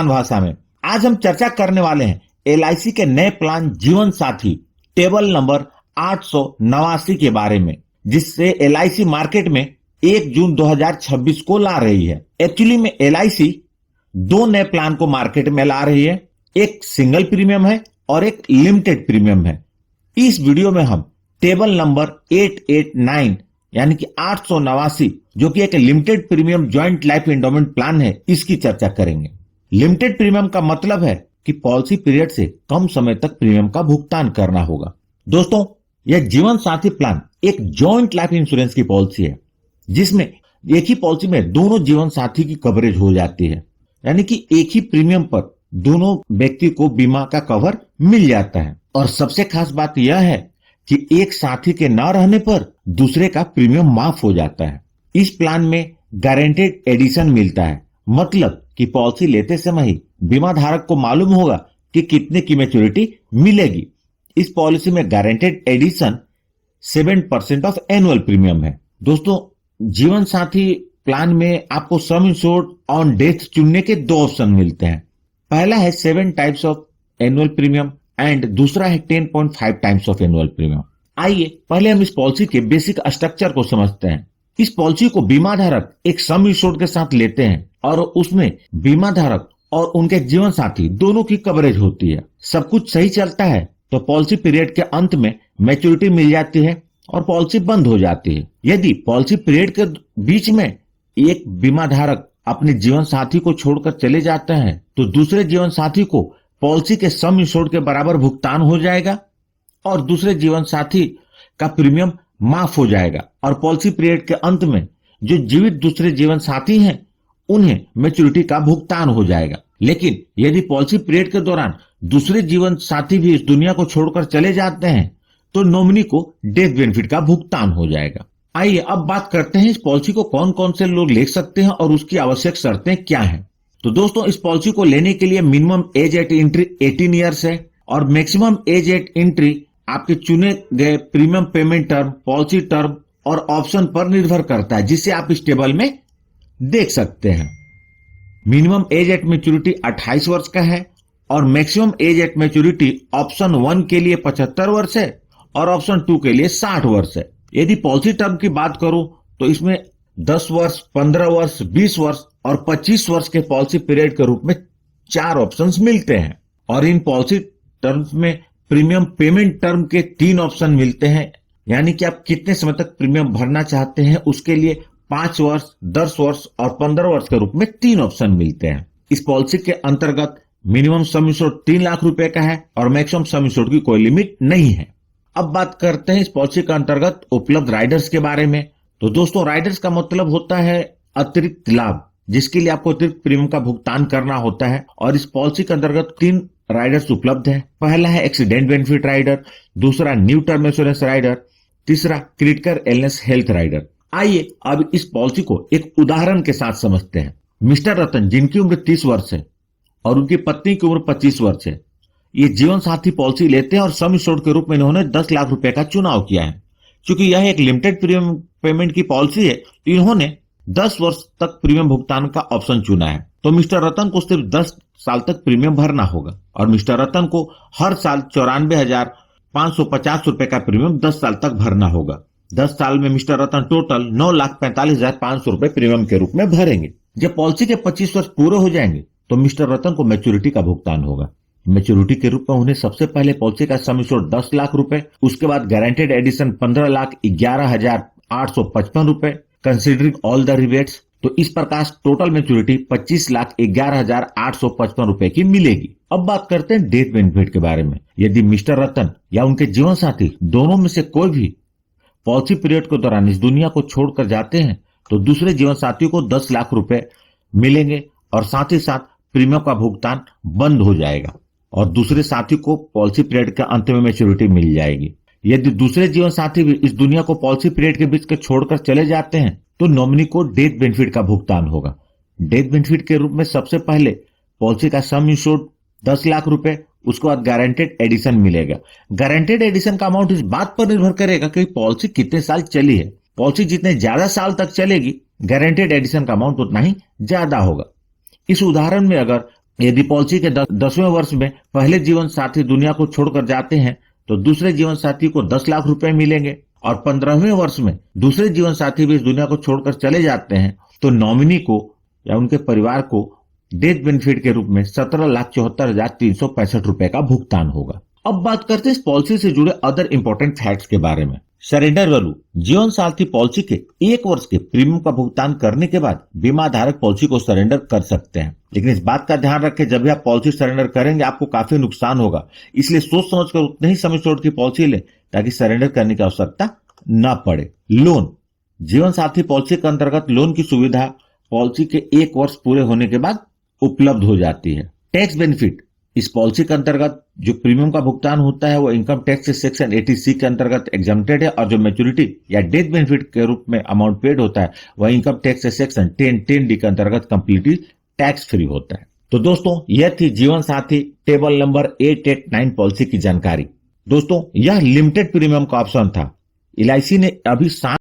भाषा में। आज हम चर्चा करने वाले हैं एलआईसी के नए प्लान जीवन साथी टेबल नंबर 889 के बारे में, जिससे एलआईसी मार्केट में 1 जून 2026 को ला रही है। एक्चुअली में एलआईसी 2 नए प्लान को मार्केट में ला रही है, एक सिंगल प्रीमियम है और एक लिमिटेड प्रीमियम है। इस वीडियो में हम टेबल नंबर 889 यानी कि 889 जो कि एक limited premium joint life endowment plan है, इसकी चर्चा करेंगे। लिमिटेड प्रीमियम का मतलब है कि पॉलिसी पीरियड से कम समय तक प्रीमियम का भुगतान करना होगा। दोस्तों, यह जीवन साथी प्लान एक जॉइंट लाइफ इंश्योरेंस की पॉलिसी है, जिसमें एक ही पॉलिसी में दोनों जीवन साथी की कवरेज हो जाती है, यानी कि एक ही प्रीमियम पर दोनों व्यक्ति को बीमा का कवर मिल जाता है। और सबसे खास बात यह है कि एक साथी के न रहने पर दूसरे का प्रीमियम माफ हो जाता है। इस प्लान में गारंटेड एडिशन मिलता है, मतलब कि पॉलिसी लेते समय ही बीमा धारक को मालूम होगा कि कितने की मैच्योरिटी मिलेगी। इस पॉलिसी में guaranteed addition 7% of annual premium है। दोस्तों, जीवन साथी प्लान में आपको सम इंश्योर्ड ऑन डेथ चुनने के 2 ऑप्शन मिलते हैं। पहला है 7 types of annual premium and दूसरा है 10.5 टाइम्स ऑफ एनुअल प्रीमियम। आइए पहले हम इस पॉलिसी के बेसिक स्ट्रक्चर को समझते हैं। इस पॉलिसी को बीमा धारक एक सम इंश्योर्ड के साथ लेते हैं और उसमें बीमा धारक और उनके जीवन साथी दोनों की कवरेज होती है। सब कुछ सही चलता है तो पॉलिसी पीरियड के अंत में मैच्योरिटी मिल जाती है और पॉलिसी बंद हो जाती है। यदि पॉलिसी पीरियड के बीच में एक बीमा धारक अपने जीवन साथी को छोड़कर चले जाते हैं तो दूसरे जीवन साथी को पॉलिसी के सम इंश्योर्ड के बराबर भुगतान हो जाएगा और दूसरे जीवन साथी का प्रीमियम माफ हो जाएगा और पॉलिसी पीरियड के अंत में जो जीवित दूसरे जीवन साथी हैं उन्हें मैच्योरिटी का भुगतान हो जाएगा। लेकिन यदि पॉलिसी पीरियड के दौरान दूसरे जीवन साथी भी इस दुनिया को छोड़कर चले जाते हैं तो नॉमिनी को डेथ बेनिफिट का भुगतान हो जाएगा। आइए अब बात करते हैं इस पॉलिसी को कौन कौन से लोग ले सकते हैं और उसकी आवश्यक शर्तें क्या हैं। तो दोस्तों, इस पॉलिसी को लेने के लिए minimum age eight entry 18 years है और मैक्सिमम एज एट एंट्री आपके चुने गए premium payment term, policy term और ऑप्शन पर निर्भर करता है, जिसे आप इस टेबल में देख सकते हैं। मिनिमम एज एट मैच्योरिटी 28 वर्ष का है और maximum age at maturity option 1 के लिए 75 वर्ष है और ऑप्शन 2 के लिए 60 वर्ष है। यदि पॉलिसी टर्म की बात करूं तो इसमें 10 वर्ष, 15 वर्ष, 20 वर्ष और 25 वर्ष के पॉलिसी पीरियड के रूप में 4 ऑप्शंस मिलते हैं और इन पॉलिसी टर्म्स में प्रीमियम पेमेंट टर्म के 3 ऑप्शन मिलते हैं, यानी कि आप कितने समय तक प्रीमियम भरना चाहते हैं उसके लिए 5 वर्ष, 10 वर्ष और 15 वर्ष के रूप में 3 ऑप्शन मिलते हैं। इस पॉलिसी के अंतर्गत मिनिमम सम इंश्योर्ड 3 लाख रुपए का है और मैक्सिमम सम इंश्योर्ड की कोई लिमिट नहीं है। अब बात करते हैं इस पॉलिसी के अंतर्गत उपलब्ध राइडर्स के बारे में। तो दोस्तों, राइडर्स का मतलब होता है अतिरिक्त लाभ, जिसके लिए आपको अतिरिक्त प्रीमियम का भुगतान करना होता है और इस पॉलिसी के अंतर्गत 3 राइडर्स उपलब्ध है। पहला है एक्सीडेंट बेनिफिट राइडर, दूसरा न्यू टर्म इंश्योरेंस राइडर, तीसरा क्रिटिकल इलनेस हेल्थ राइडर। आइए अब इस पॉलिसी को एक उदाहरण के साथ समझते हैं। मिस्टर रतन, जिनकी उम्र 30 वर्ष है और उनकी पत्नी की उम्र 25 वर्ष है, ये जीवन साथी पॉलिसी लेते हैं और सम इंश्योर्ड के रूप में इन्होंने 10 लाख रुपए का चुनाव किया है। क्योंकि यह एक लिमिटेड प्रीमियम पेमेंट की पॉलिसी है तो इन्होंने 10 वर्ष तक प्रीमियम भुगतान का ऑप्शन चुना है। तो मिस्टर रतन को सिर्फ 10 साल तक प्रीमियम भरना होगा और मिस्टर रतन को हर साल 94,550 रुपए का प्रीमियम 10 साल तक भरना होगा। 10 साल में मिस्टर रतन टोटल 9,45,500 रुपए प्रीमियम के रूप में भरेंगे। जब पॉलिसी के 25 वर्ष पूरे हो जाएंगे तो मिस्टर रतन को मैच्योरिटी का भुगतान होगा। मैच्योरिटी के रूप में उन्हें सबसे पहले पॉलिसी का सम इंश्योर्ड 10 लाख रुपए, उसके बाद गारंटेड एडिशन 15,11,855 रुपए कंसिडरिंग ऑल द रिबेट्स। तो इस प्रकार टोटल मैच्योरिटी 25,11,855 रुपए की मिलेगी। अब बात करते हैं डेथ बेनिफिट के बारे में। यदि मिस्टर रतन या उनके जीवन साथी दोनों में से कोई भी पॉलिसी पीरियड के दौरान इस दुनिया को छोड़कर जाते हैं तो दूसरे जीवन साथी को 10 लाख रुपए मिलेंगे और साथ ही साथ प्रीमियम का भुगतान बंद हो जाएगा और दूसरे साथी को पॉलिसी पीरियड के अंत में मैच्योरिटी मिल जाएगी। यदि दूसरे जीवन साथी भी इस दुनिया को पॉलिसी पीरियड के बीच के छोड़कर चले जाते हैं तो नॉमिनी को डेथ बेनिफिट का भुगतान होगा। डेथ बेनिफिट के रूप में सबसे पहले पॉलिसी का सम इंश्योर्ड 10 लाख रुपए, उसके बाद गारंटेड एडिशन मिलेगा। गारंटेड एडिशन का अमाउंट इस बात पर निर्भर करेगा कि पॉलिसी कितने साल चली है। पॉलिसी जितने ज्यादा साल तक चलेगी गारंटेड एडिशन का अमाउंट उतना ही ज्यादा होगा। इस उदाहरण में अगर यदि पॉलिसी के 10वें वर्ष में पहले जीवन साथी दुनिया को छोड़कर जाते हैं तो दूसरे जीवन साथी को 10 लाख रुपए मिलेंगे, और 15वें वर्ष में दूसरे जीवन साथी भी इस दुनिया को छोड़कर चले जाते हैं तो नॉमिनी को या उनके परिवार को डेथ बेनिफिट के रूप में 17,74,365 रुपए का भुगतान होगा। अब बात करते हैं इस पॉलिसी से जुड़े अदर इंपॉर्टेंट फैक्ट्स के बारे में। सरेंडर वैल्यू, जीवन साथी पॉलिसी के 1 वर्ष के प्रीमियम का भुगतान करने के बाद बीमा धारक पॉलिसी को सरेंडर कर सकते हैं, लेकिन इस बात का ध्यान रखें जब भी आप पॉलिसी सरेंडर करेंगे आपको काफी नुकसान होगा, इसलिए सोच समझकर उतने ही समय छोड़ की पॉलिसी लें ताकि सरेंडर करने की आवश्यकता न पड़े। लोन, जीवन साथी पॉलिसी के अंतर्गत लोन की सुविधा पॉलिसी के 1 वर्ष पूरे होने के बाद उपलब्ध हो जाती है। टैक्स बेनिफिट, इस पॉलिसी के अंतर्गत जो प्रीमियम का भुगतान होता है वो इनकम टैक्स से सेक्शन 80C के अंतर्गत एग्जम्प्टेड है, और जो मैच्योरिटी या डेथ बेनिफिट के रूप में अमाउंट पेड होता है वह इनकम टैक्स से सेक्शन 10(10)(d) के अंतर्गत कंप्लीटली टैक्स फ्री होता है। तो दोस्तों यह थी जीवन साथी टेबल नंबर 889 पॉलिसी की जानकारी। दोस्तों यह लिमिटेड प्रीमियम का ऑप्शन था। LIC ने अभी